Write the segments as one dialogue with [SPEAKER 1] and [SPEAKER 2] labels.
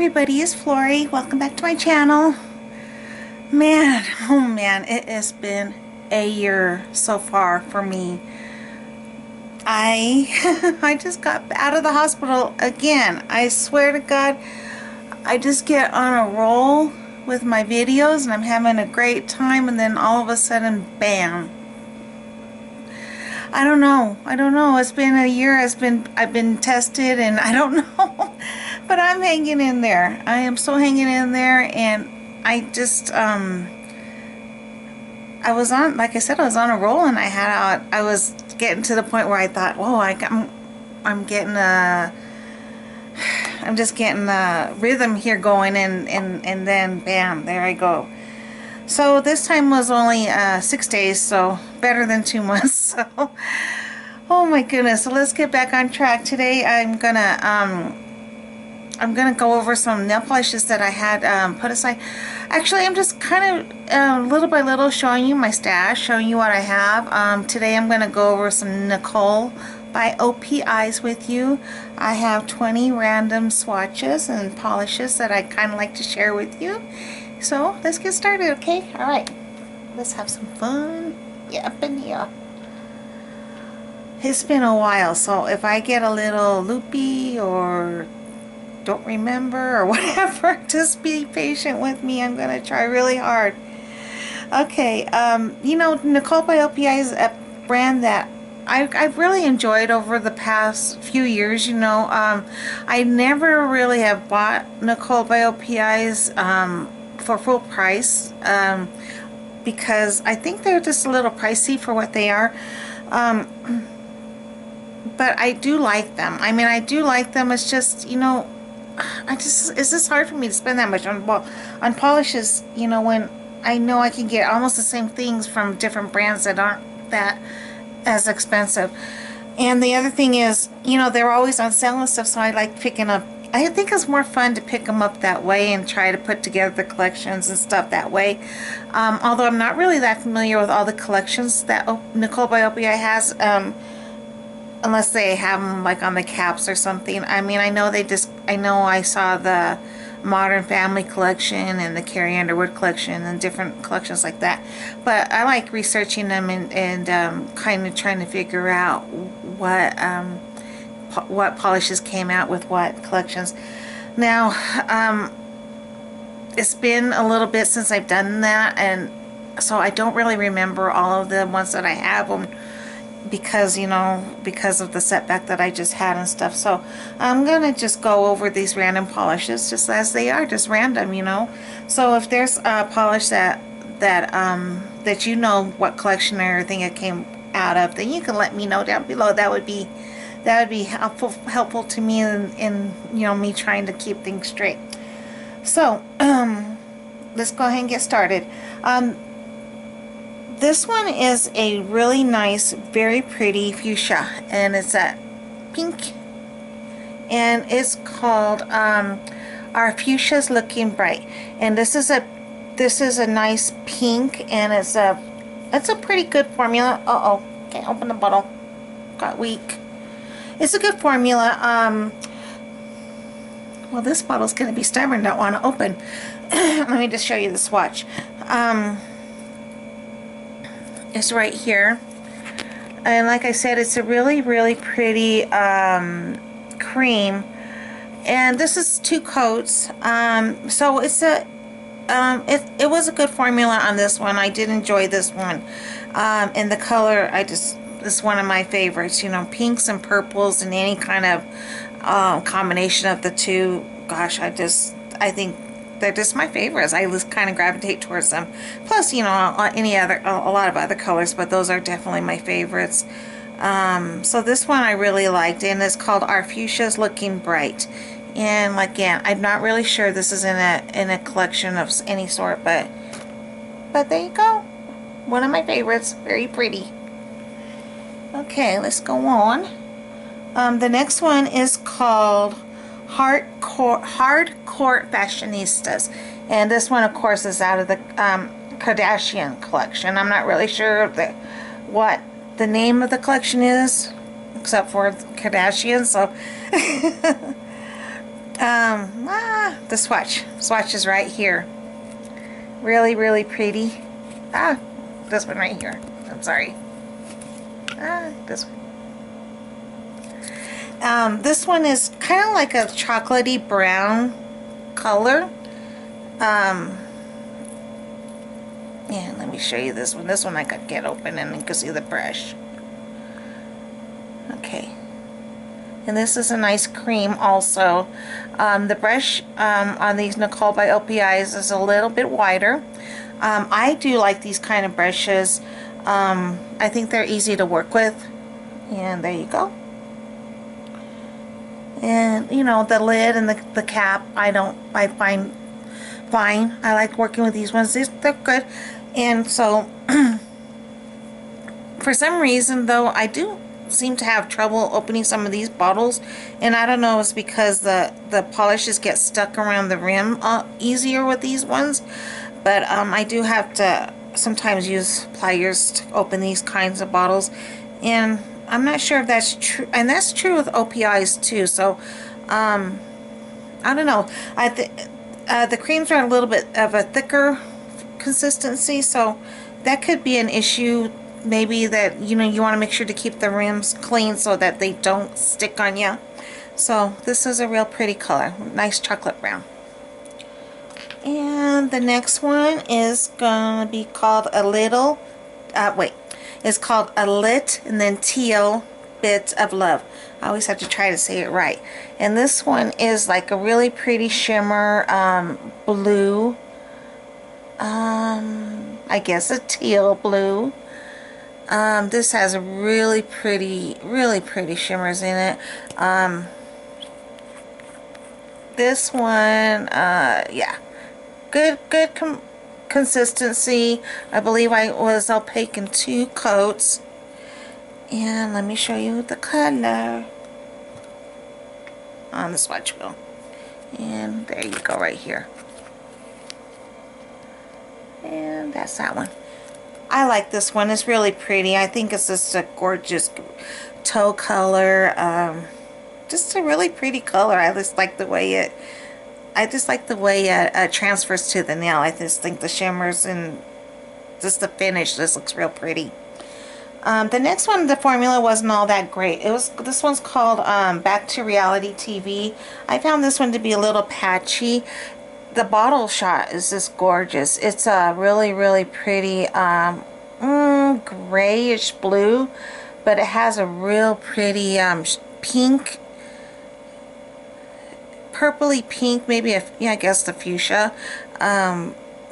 [SPEAKER 1] everybody, it's Flory. Welcome back to my channel. Man, oh man, it has been a year so far for me. I just got out of the hospital again. I swear to God, I just get on a roll with my videos and I'm having a great time, and then all of a sudden, bam. I don't know. It's been a year. I've been tested, and I don't know. But I'm hanging in there. I am so hanging in there, and I just I was on, like I said, I was on a roll, and I was getting to the point where I thought, whoa, I'm just getting a rhythm here going, and then bam, there I go. So this time was only 6 days, so better than 2 months. So, oh my goodness. So let's get back on track. Today I'm gonna go over some nail polishes that I had put aside. Actually, I'm just kind of little by little showing you my stash, showing you what I have. Today I'm gonna go over some Nicole by OPIs with you. I have 20 random swatches and polishes that I kind of like to share with you. So let's get started, okay? All right, let's have some fun. Yeah, up in here. It's been a while, so if I get a little loopy or don't remember or whatever, just be patient with me. I'm gonna try really hard. Okay, you know, Nicole by OPI is a brand that I've really enjoyed over the past few years. You know, I never really have bought Nicole by OPIs for full price, because I think they're just a little pricey for what they are. But I do like them. I mean, I do like them. It's just, you know, it's just hard for me to spend that much on polishes, you know, when I know I can get almost the same things from different brands that aren't that as expensive. And the other thing is, you know, they're always on sale and stuff, so I like picking up. I think it's more fun to pick them up that way and try to put together the collections and stuff that way. Although I'm not really that familiar with all the collections that Nicole by OPI has, unless they have them like on the caps or something. I mean, I know I saw the Modern Family collection and the Carrie Underwood collection and different collections like that. But I like researching them and kind of trying to figure out what polishes came out with what collections. Now, it's been a little bit since I've done that, and so I don't really remember all of the ones that I have them, because, you know, because of the setback that I just had and stuff. So I'm gonna just go over these random polishes just as they are, just random, you know. So if there's a polish that you know what collection or everything it came out of, then you can let me know down below. That would be helpful to me in you know, me trying to keep things straight. So let's go ahead and get started. This one is a really nice, very pretty fuchsia, and it's a pink, and it's called Our Fuchsia's Looking Bright. And this is a nice pink, and it's a pretty good formula. Can't open the bottle, got weak. It's a good formula. Well, this bottle's going to be stubborn, don't want to open. Let me just show you the swatch. It's right here. And like I said, it's a really, really pretty cream. And this is 2 coats. So it's it was a good formula on this one. I did enjoy this one. And the color, it's one of my favorites, you know, pinks and purples and any kind of combination of the two. Gosh, I think they're just my favorites. I just kind of gravitate towards them. Plus, you know, a lot of other colors, but those are definitely my favorites. So this one I really liked, and it's called Our Fuchsia's Looking Bright. And again, I'm not really sure this is in a collection of any sort, but there you go. One of my favorites. Very pretty. Okay, let's go on. The next one is called Hardcore Fashionistas, and this one, of course, is out of the Kardashian collection. I'm not really sure what the name of the collection is, except for Kardashian. So The swatch is right here. Really, really pretty. This one right here. I'm sorry. This one. This one is kind of like a chocolatey brown color. Yeah, let me show you this one. This one I could get open and you can see the brush. Okay. And this is a nice cream also. The brush on these Nicole by OPIs is a little bit wider. I do like these kind of brushes. I think they're easy to work with. And there you go. And you know, the lid and the cap I find fine. I like working with these ones. They're good. And so for some reason though, I do seem to have trouble opening some of these bottles, and I don't know, it's because the polishes get stuck around the rim easier with these ones. But I do have to sometimes use pliers to open these kinds of bottles, and I'm not sure if that's true, and that's true with OPIs too. So I don't know. The creams are a little bit of a thicker consistency, so that could be an issue. Maybe that, you know, you want to make sure to keep the rims clean so that they don't stick on you. So this is a real pretty color, nice chocolate brown. And the next one is gonna be called a little it's called a lit and then teal bit of love. I always have to try to say it right. And this one is like a really pretty shimmer blue, I guess a teal blue. This has a really pretty shimmers in it. This one, yeah, good consistency. I believe I was opaque in 2 coats. And let me show you the color on the swatch wheel. And there you go, right here. And that's that one. I like this one. It's really pretty. I think it's just a gorgeous toe color. Just a really pretty color. I just like the way it transfers to the nail. I just think the shimmers and just the finish just looks real pretty. The next one, the formula wasn't all that great. This one's called Back to Reality TV. I found this one to be a little patchy. The bottle shot is just gorgeous. It's a really pretty grayish blue, but it has a real pretty pink, purpley pink, maybe I guess the fuchsia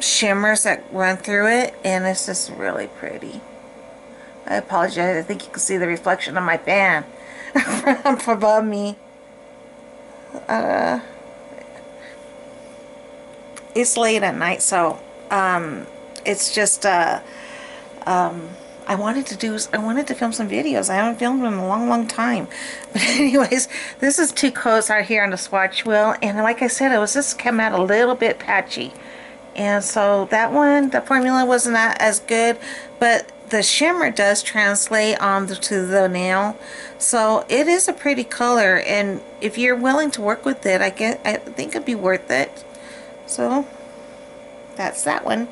[SPEAKER 1] shimmers that run through it, and it's just really pretty. I apologize. I think you can see the reflection of my fan from above me. It's late at night, so it's just I wanted to film some videos. I haven't filmed in a long time. But anyways, this is 2 coats right here on the swatch wheel, and like I said, it was just came out a little bit patchy. And so that one, the formula wasn't that as good, but the shimmer does translate to the nail. So it is a pretty color, and if you're willing to work with it, I think it'd be worth it. So that's that one.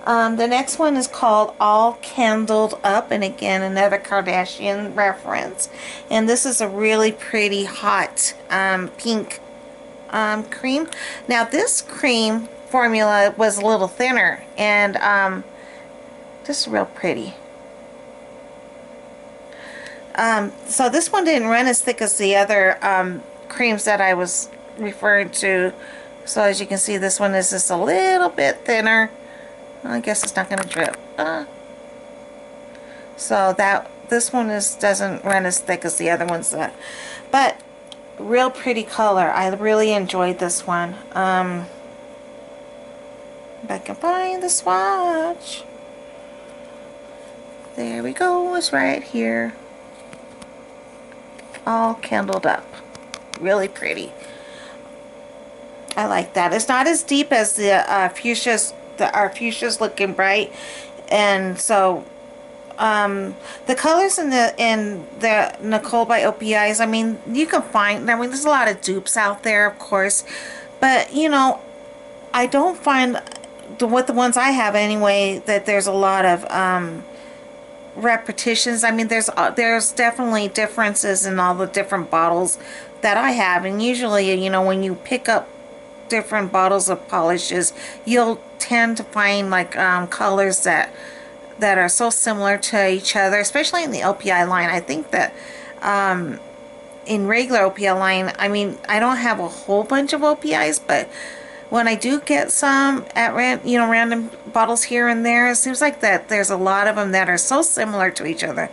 [SPEAKER 1] The next one is called All Candled Up, and again another Kardashian reference. And this is a really pretty hot pink cream. Now this cream formula was a little thinner, and just real pretty. So this one didn't run as thick as the other creams that I was referring to. So as you can see, this one is just a little bit thinner. I guess it's not going to drip. So this one doesn't run as thick as the other ones, but real pretty color. I really enjoyed this one. If I can find the swatch. There we go. It's right here. All Candled Up. Really pretty. I like that. It's not as deep as the fuchsias. Our fuchsia's looking bright, and so the colors in the Nicole by OPIs, I mean, you can find, I mean, there's a lot of dupes out there, of course, but you know, I don't find with the ones I have anyway that there's a lot of repetitions. I mean, there's definitely differences in all the different bottles that I have, and usually, you know, when you pick up different bottles of polishes, you'll tend to find like colors that are so similar to each other, especially in the OPI line. I think that in regular OPI line, I mean, I don't have a whole bunch of OPIs, but when I do get some at random bottles here and there, it seems like that there's a lot of them that are so similar to each other.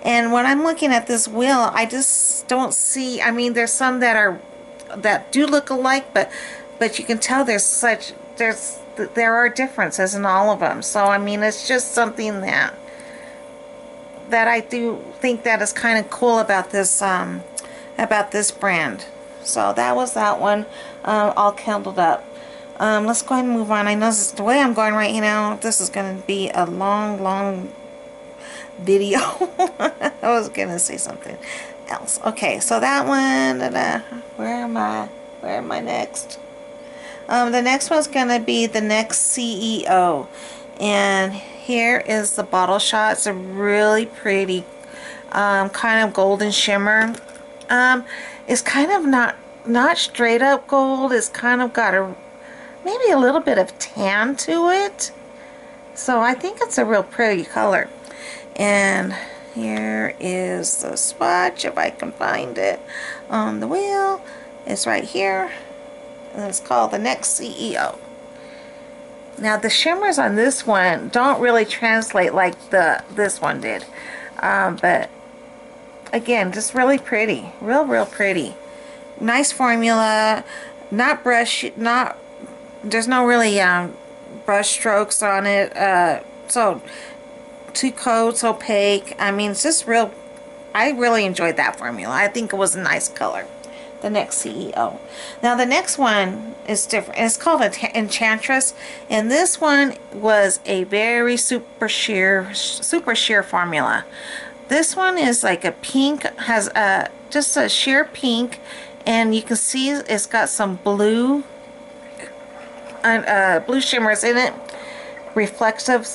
[SPEAKER 1] And when I'm looking at this wheel, I just don't see, I mean, there's some that do look alike, but you can tell there are differences in all of them. So I mean, it's just something that I do think that is kind of cool about this brand. So that was that one, all candled up. Let's go ahead and move on. I know the way I'm going right now, this is going to be a long video. I was going to say something else. Okay, so that one, where am I next? The next one's going to be the next CEO. And here is the bottle shot. It's a really pretty kind of golden shimmer. It's kind of not straight up gold. It's kind of got maybe a little bit of tan to it. So I think it's a real pretty color. And here is the swatch, if I can find it on the wheel. It's right here. And it's called the next CEO. Now the shimmers on this one don't really translate like this one did. But again, just really pretty. Real pretty. Nice formula. Not brush, there's no really brush strokes on it. So 2 coats, opaque. I mean, it's just real. I really enjoyed that formula. I think it was a nice color. The next CEO. Now the next one is different. It's called Enchantress, and this one was a very super sheer formula. This one is like a pink, has just a sheer pink, and you can see it's got some blue shimmers in it, reflective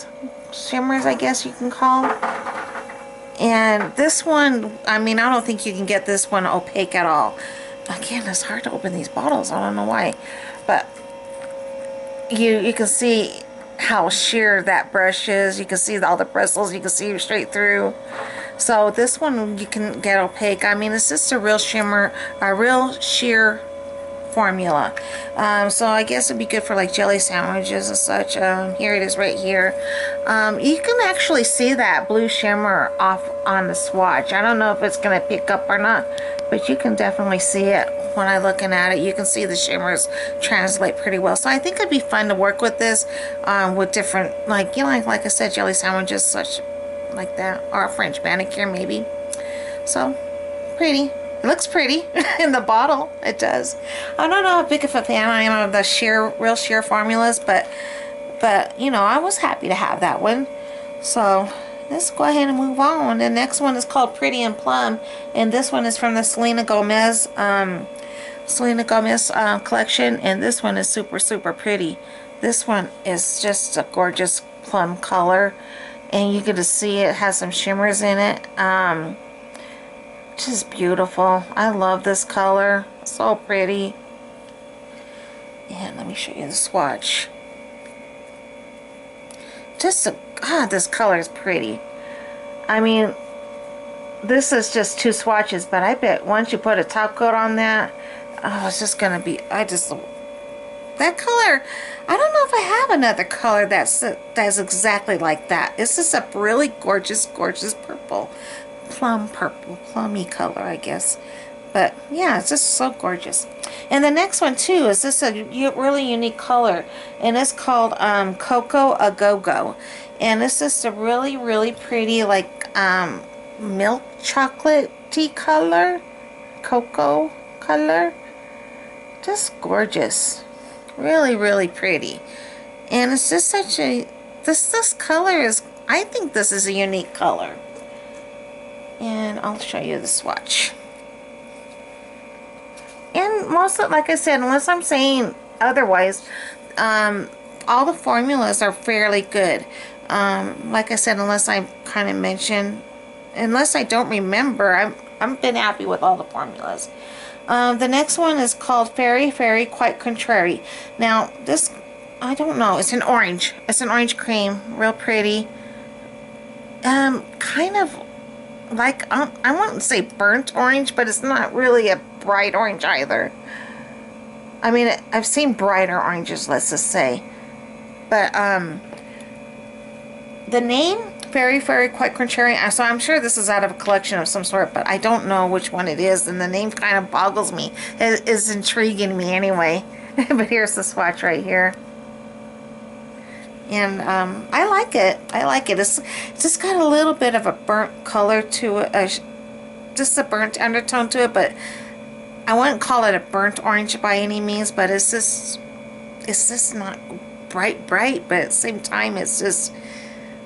[SPEAKER 1] shimmers, I guess you can call. And this one, I mean, I don't think you can get this one opaque at all. Again, it's hard to open these bottles. I don't know why, but you can see how sheer that brush is. You can see all the bristles. You can see straight through. So this one you can get opaque. I mean, it's just a real shimmer, a real sheer formula. So I guess it'd be good for like jelly sandwiches and such. Here it is right here. You can actually see that blue shimmer off on the swatch. I don't know if it's going to pick up or not, but you can definitely see it when I'm looking at it. You can see the shimmers translate pretty well. So I think it'd be fun to work with this with different, like, you know, like I said, jelly sandwiches, such like that, or a French manicure maybe. So pretty. It looks pretty in the bottle. It does. I don't know how big of a fan I am of the real sheer formulas, but you know, I was happy to have that one. So let's go ahead and move on. The next one is called Pretty and Plum, and this one is from the Selena Gomez collection, and this one is super pretty. This one is just a gorgeous plum color, and you get to see it has some shimmers in it. Just beautiful. I love this color. So pretty. And let me show you the swatch. This color is pretty. I mean, this is just 2 swatches, but I bet once you put a top coat on that, oh, it's just gonna be, that color, I don't know if I have another color that's exactly like that. It's just a really gorgeous purple. Plummy color, I guess. But yeah, it's just so gorgeous. And the next one too is this a really unique color, and it's called Cocoa A Go-Go, and it's just a really pretty, like milk chocolate tea color, cocoa color. Just gorgeous. Really pretty. And it's just such a this color is, I think this is a unique color. And I'll show you the swatch. And most of, like I said, unless I'm saying otherwise, all the formulas are fairly good. Like I said, unless I kind of mention, unless I don't remember, I've been happy with all the formulas. The next one is called Fairy Fairy Quite Contrary. Now this, I don't know, it's an orange. It's an orange cream, real pretty. Kind of like, I wouldn't say burnt orange, but it's not really a bright orange either. I mean, I've seen brighter oranges, let's just say. But the name Fairy Fairy Quite Contrary, so I'm sure this is out of a collection of some sort, but I don't know which one it is, and the name kind of boggles me. It is intriguing me anyway. But here's the swatch right here. And I like it. I like it. It's just got a little bit of a burnt color to it, just a burnt undertone to it, but I wouldn't call it a burnt orange by any means, but it's just not bright, but at the same time, it's just,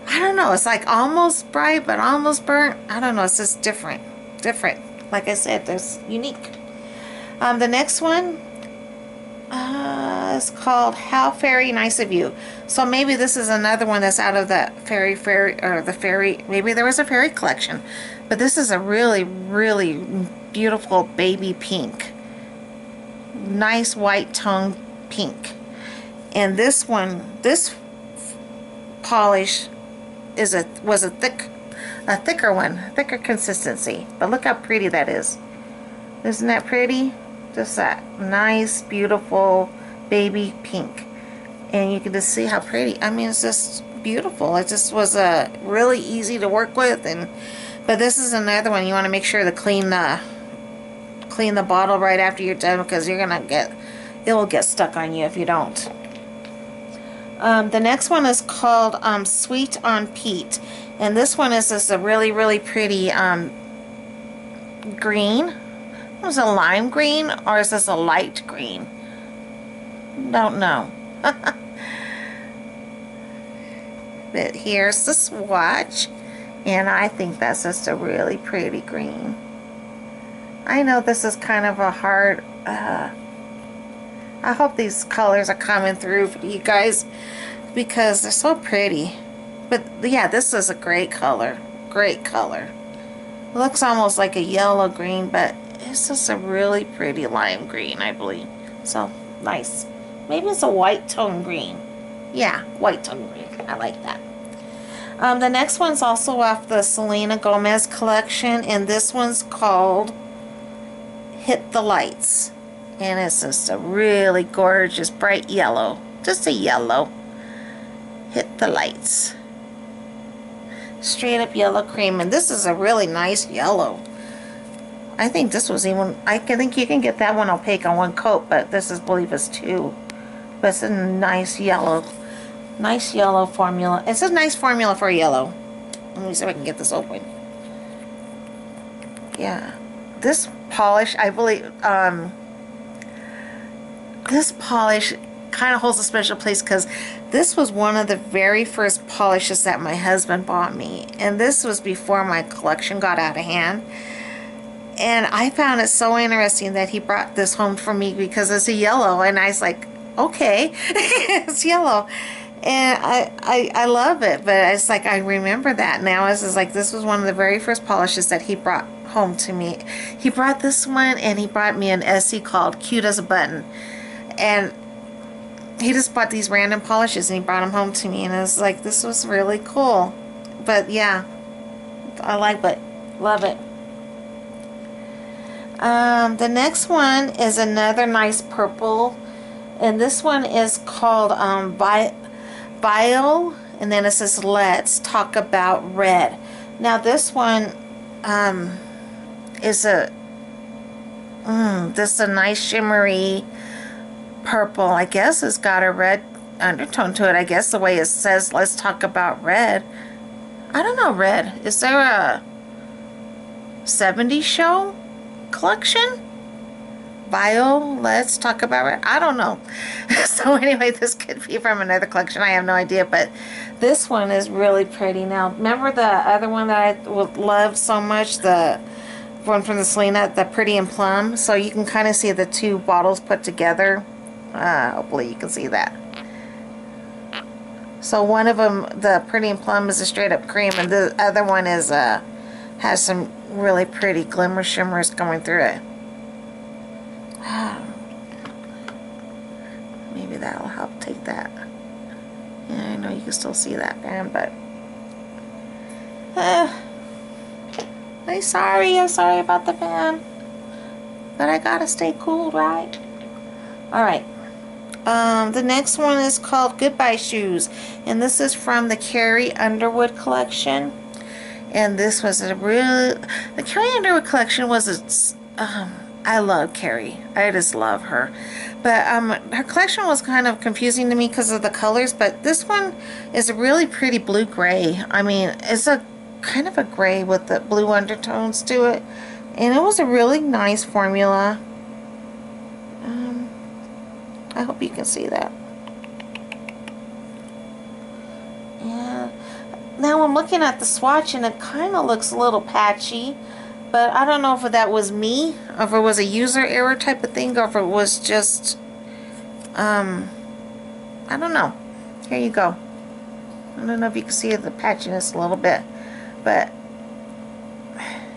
[SPEAKER 1] I don't know, it's like almost bright, but almost burnt. I don't know, it's just different. Like I said, there's unique. The next one is called How Fairy Nice of You. So maybe this is another one that's out of that fairy, or the fairy, maybe there was a fairy collection. But this is a really, really beautiful baby pink. Nice white tone pink. And this one, this polish was a thicker one, thicker consistency. But look how pretty that is. Isn't that pretty? Just that nice, beautiful baby pink. And you can just see how pretty. I mean, it's just beautiful. It just was really easy to work with. But this is another one you want to make sure to clean the bottle right after you're done, because you're gonna it will get stuck on you if you don't. The next one is called Sweet on Peat, and this one is just a really, really pretty green. Is it a lime green, or is this a light green? Don't know. But here's the swatch, and I think that's just a really pretty green. I know this is kind of a hard, I hope these colors are coming through for you guys, because they're so pretty. But yeah, this is a great color. Great color. It looks almost like a yellow green, but it's just a really pretty lime green, I believe. So, nice. Maybe it's a white tone green. Yeah, white tone green. I like that. The next one's also off the Selena Gomez collection, and this one's called Hit the Lights. And it's just a really gorgeous bright yellow. Just a yellow. Hit the Lights. Straight up yellow cream. And this is a really nice yellow. I think this was even, I think you can get that one opaque on one coat, but this is, I believe, is two. But it's a nice yellow formula. It's a nice formula for yellow. Let me see if I can get this open. Yeah. This polish, I believe, this polish kind of holds a special place, because this was one of the very first polishes that my husband bought me. And this was before my collection got out of hand. And I found it so interesting that he brought this home for me, because it's a yellow, and I was like, okay, it's yellow. And I love it, but it's like, I remember that now. It's just like, this was one of the very first polishes that he brought home to me. He brought this one, and he brought me an Essie called Cute as a Button. And he just bought these random polishes, and he brought them home to me, and I was like, this was really cool. But yeah, I like it. Love it. The next one is another nice purple, and this one is called Bio, and then it says Let's Talk About Red. Now this one is this is a nice shimmery purple. I guess it's got a red undertone to it. I guess the way it says Let's Talk About Red. I don't know, red. Is there a 70s show collection? Bio, let's talk about it. I don't know. So anyway, this could be from another collection. I have no idea, but this one is really pretty. Now, remember the other one that I loved so much, the one from the Selena, the Pretty and Plum? So you can kind of see the two bottles put together. Hopefully you can see that. So one of them, the Pretty and Plum, is a straight up cream, and the other one is has some really pretty glimmer shimmers going through it. Maybe that'll help take that. Yeah, I know you can still see that band, but I'm sorry about the band, but I gotta stay cool, right? Alright, the next one is called Goodbye Shoes, and this is from the Carrie Underwood collection. And this was a really, the Carrie Underwood collection was I love Carrie. I just love her. But her collection was kind of confusing to me because of the colors. But this one is a really pretty blue-gray. I mean, it's a kind of a gray with the blue undertones to it. And it was a really nice formula. I hope you can see that. Yeah. Now I'm looking at the swatch and it kind of looks a little patchy. But I don't know if that was me, or if it was a user error type of thing, or if it was just, I don't know. Here you go. I don't know if you can see the patchiness a little bit, but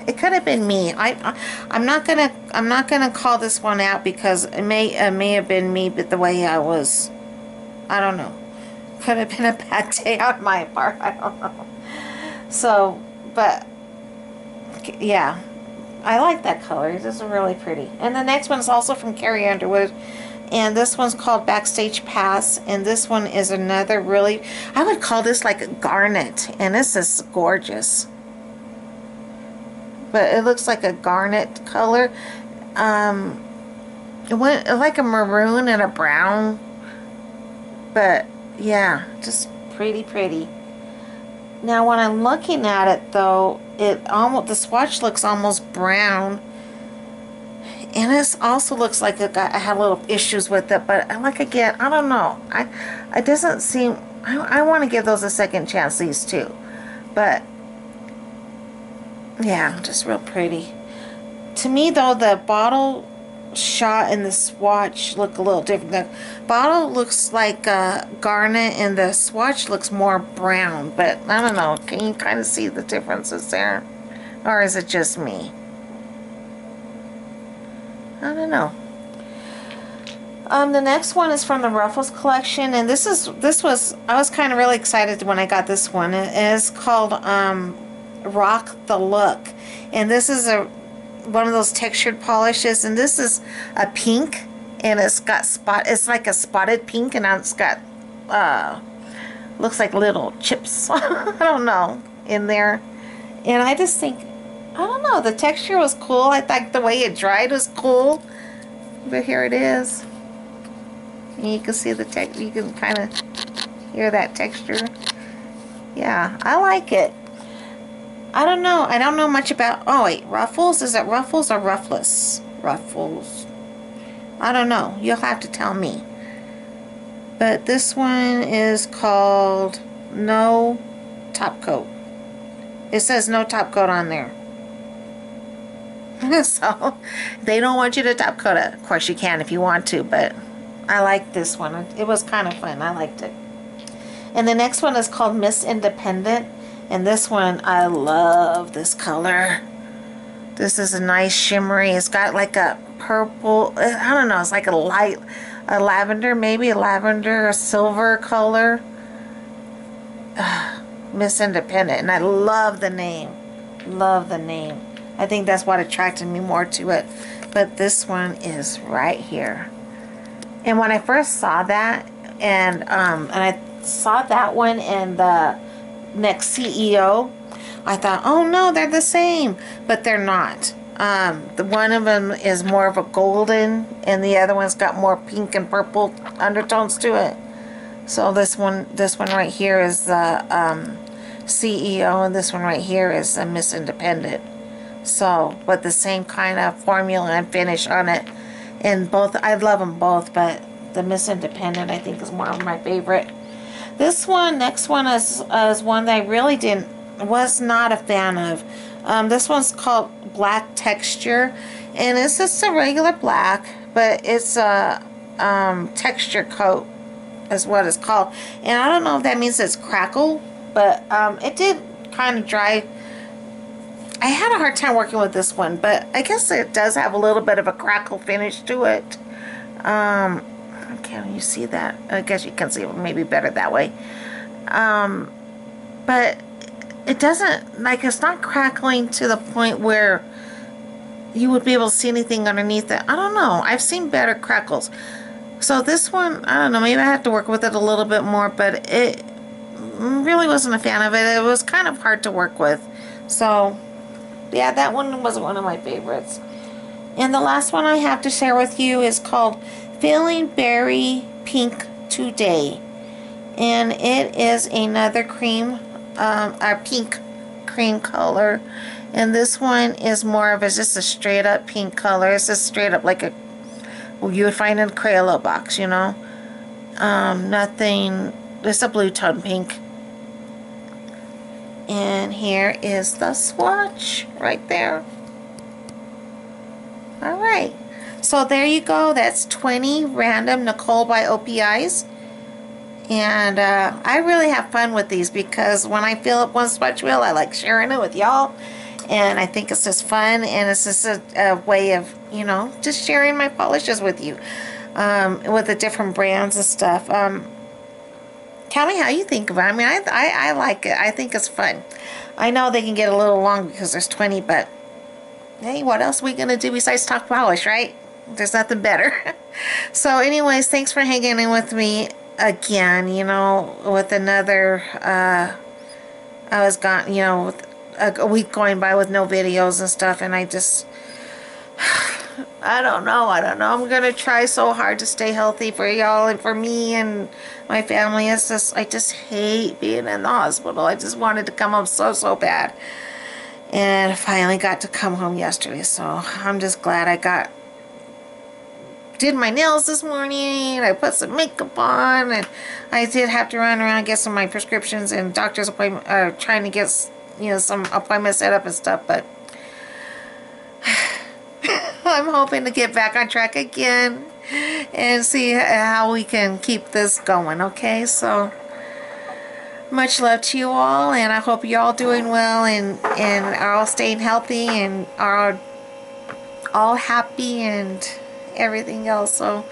[SPEAKER 1] it could have been me. I'm not gonna call this one out because it may have been me, but the way I was, I don't know. Could have been a bad day on my part. I don't know. So, but yeah, I like that color. This is really pretty. And the next one is also from Carrie Underwood, and this one's called Backstage Pass, and this one is another really, I would call this like a garnet, and this is gorgeous. But it looks like a garnet color. It went like a maroon and a brown, but yeah, just pretty. Now when I'm looking at it though, the swatch looks almost brown, and it also looks like I had little issues with it. But like again, I don't know. It doesn't seem. I want to give those a second chance, these two, but yeah, just real pretty. To me though, the bottle shot and the swatch look a little different. The bottle looks like garnet and the swatch looks more brown, but I don't know. Can you kind of see the differences there, or is it just me? I don't know. The next one is from the Ruffles collection, and this was I was kind of really excited when I got this one. It is called Rock the Look, and this is one of those textured polishes, and this is a pink, and it's got it's like a spotted pink, and it's got looks like little chips I don't know, in there. And I just think, I don't know, the texture was cool. I thought the way it dried was cool, but here it is, and you can see the you can kind of hear that texture. Yeah, I like it. I don't know. I don't know much about... Oh, wait. Ruffles? Is it Ruffles or Ruffless? Ruffles. I don't know. You'll have to tell me. But this one is called No Top Coat. It says no top coat on there. So, they don't want you to top coat it. Of course, you can if you want to, but I like this one. It was kind of fun. I liked it. And the next one is called Miss Independent. And this one, I love this color. This is a nice shimmery. It's got like a purple, I don't know, it's like a lavender, maybe a lavender or silver color. Miss Independent. And I love the name. Love the name. I think that's what attracted me more to it. But this one is right here. And when I first saw that, and I saw that one and the next CEO, I thought, oh no, they're the same, but they're not. The one of them is more of a golden, and the other one's got more pink and purple undertones to it. So this one right here is the CEO, and this one right here is a Miss Independent. So, but the same kind of formula and finish on it. And both, I love them both, but the Miss Independent I think is more of my favorite. This one, next one is one that I really was not a fan of. This one's called Black Texture, and it's just a regular black, but it's a texture coat is what it's called. And I don't know if that means it's crackle, but it did kind of dry. I had a hard time working with this one, but I guess it does have a little bit of a crackle finish to it. Can you see that? I guess you can see it maybe better that way. But it doesn't, like, it's not crackling to the point where you would be able to see anything underneath it. I don't know. I've seen better crackles. So this one, I don't know, maybe I have to work with it a little bit more, but it really wasn't a fan of it. It was kind of hard to work with. So yeah, that one wasn't one of my favorites. And the last one I have to share with you is called Feeling Berry Pink Today. And it is another cream, a pink cream color. And this one is more of just a straight up pink color. It's just straight up like you would find in a Crayola box, you know. Nothing, just a blue tone pink. And here is the swatch right there. Alright, so there you go. That's 20 random Nicole by OPIs. And I really have fun with these because when I fill up one swatch wheel, I like sharing it with y'all. And I think it's just fun, and it's just a way of, you know, just sharing my polishes with you. With the different brands and stuff. Tell me how you think of it. I mean, I like it. I think it's fun. I know they can get a little long because there's 20, but hey, what else are we going to do besides talk polish, right? There's nothing better. So anyways, thanks for hanging in with me again, you know, with another, I was gone, you know, with a week going by with no videos and stuff, and I just, I don't know. I'm going to try so hard to stay healthy for y'all and for me and my family. It's just, I just hate being in the hospital. I just wanted to come home so bad. And I finally got to come home yesterday. So I'm just glad I did my nails this morning. I put some makeup on. And I did have to run around and get some of my prescriptions and doctor's appointment, trying to get, you know, some appointments set up and stuff. But I'm hoping to get back on track again and see how we can keep this going, okay? So much love to you all, and I hope you're all doing well and are all staying healthy and are all happy and everything else. So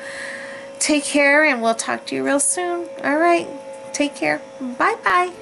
[SPEAKER 1] take care, and we'll talk to you real soon. All right, take care. Bye-bye.